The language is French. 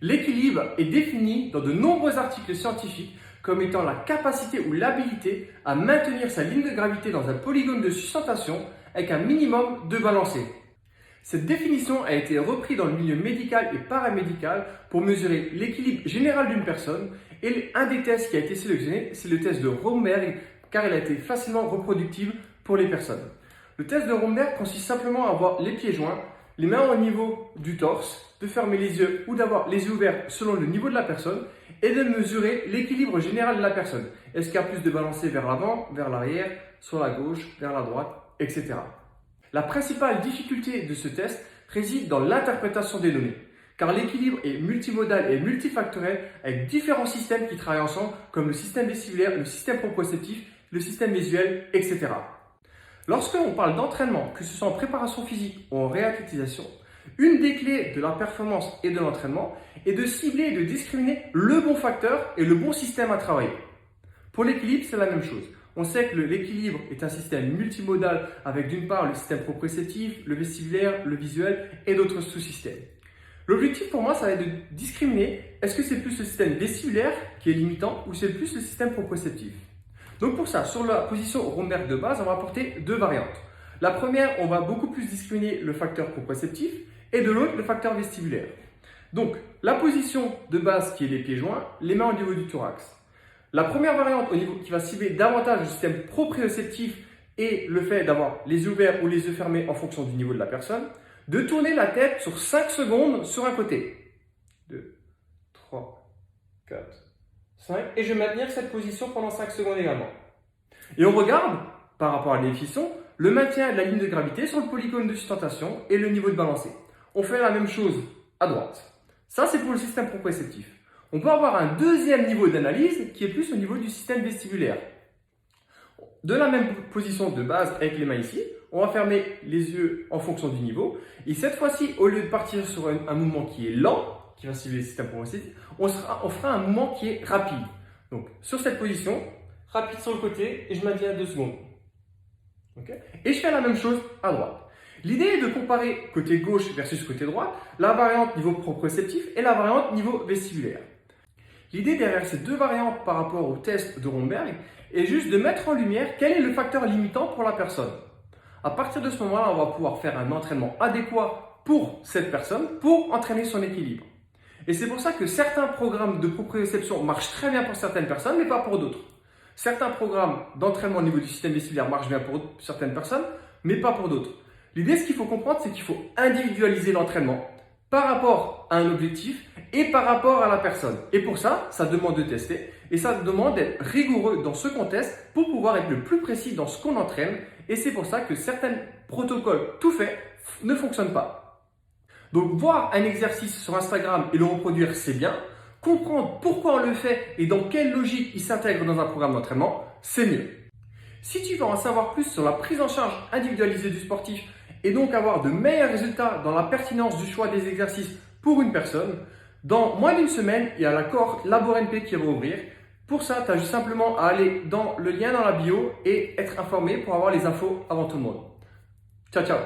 L'équilibre est défini dans de nombreux articles scientifiques comme étant la capacité ou l'habilité à maintenir sa ligne de gravité dans un polygone de sustentation avec un minimum de balancé. Cette définition a été reprise dans le milieu médical et paramédical pour mesurer l'équilibre général d'une personne et un des tests qui a été sélectionné, c'est le test de Romberg car il a été facilement reproductible pour les personnes. Le test de Romberg consiste simplement à avoir les pieds joints, les mains au niveau du torse, de fermer les yeux ou d'avoir les yeux ouverts selon le niveau de la personne et de mesurer l'équilibre général de la personne. Est-ce qu'il y a plus de balancé vers l'avant, vers l'arrière, sur la gauche, vers la droite, etc. La principale difficulté de ce test réside dans l'interprétation des données, car l'équilibre est multimodal et multifactoriel avec différents systèmes qui travaillent ensemble comme le système vestibulaire, le système proprioceptif, le système visuel, etc. Lorsque l'on parle d'entraînement, que ce soit en préparation physique ou en réathlétisation, une des clés de la performance et de l'entraînement est de cibler et de discriminer le bon facteur et le bon système à travailler. Pour l'équilibre, c'est la même chose. On sait que l'équilibre est un système multimodal avec d'une part le système proprioceptif, le vestibulaire, le visuel et d'autres sous-systèmes. L'objectif pour moi, ça va être de discriminer est-ce que c'est plus le système vestibulaire qui est limitant ou c'est plus le système proprioceptif. Donc pour ça, sur la position Romberg de base, on va apporter deux variantes. La première, on va beaucoup plus discriminer le facteur proprioceptif et de l'autre, le facteur vestibulaire. Donc la position de base qui est les pieds joints, les mains au niveau du thorax. La première variante qui va cibler davantage le système proprioceptif et le fait d'avoir les yeux ouverts ou les yeux fermés en fonction du niveau de la personne, de tourner la tête sur 5 secondes sur un côté. 2, 3, 4, 5. Et je vais maintenir cette position pendant 5 secondes également. Et on regarde, par rapport à l'efficience, le maintien de la ligne de gravité sur le polygone de sustentation et le niveau de balancé. On fait la même chose à droite. Ça, c'est pour le système proprioceptif. On peut avoir un deuxième niveau d'analyse qui est plus au niveau du système vestibulaire. De la même position de base avec les mains ici, on va fermer les yeux en fonction du niveau. Et cette fois-ci, au lieu de partir sur un mouvement qui est lent, qui va cibler le système proprioceptif, on fera un mouvement qui est rapide. Donc, sur cette position, rapide sur le côté et je maintiens 2 secondes. Okay. Et je fais la même chose à droite. L'idée est de comparer côté gauche versus côté droit, la variante niveau proprioceptif et la variante niveau vestibulaire. L'idée derrière ces deux variantes par rapport au test de Romberg est juste de mettre en lumière quel est le facteur limitant pour la personne. À partir de ce moment-là, on va pouvoir faire un entraînement adéquat pour cette personne pour entraîner son équilibre. Et c'est pour ça que certains programmes de proprioception marchent très bien pour certaines personnes, mais pas pour d'autres. Certains programmes d'entraînement au niveau du système vestibulaire marchent bien pour certaines personnes, mais pas pour d'autres. L'idée, ce qu'il faut comprendre, c'est qu'il faut individualiser l'entraînement par rapport à un objectif et par rapport à la personne. Et pour ça, ça demande de tester et ça demande d'être rigoureux dans ce qu'on teste pour pouvoir être le plus précis dans ce qu'on entraîne. Et c'est pour ça que certains protocoles tout faits ne fonctionnent pas. Donc, voir un exercice sur Instagram et le reproduire, c'est bien. Comprendre pourquoi on le fait et dans quelle logique il s'intègre dans un programme d'entraînement, c'est mieux. Si tu veux en savoir plus sur la prise en charge individualisée du sportif et donc avoir de meilleurs résultats dans la pertinence du choix des exercices pour une personne, dans moins d'une semaine, il y a la cohorte LaborNP qui va ouvrir. Pour ça, tu as juste simplement à aller dans le lien dans la bio et être informé pour avoir les infos avant tout le monde. Ciao, ciao!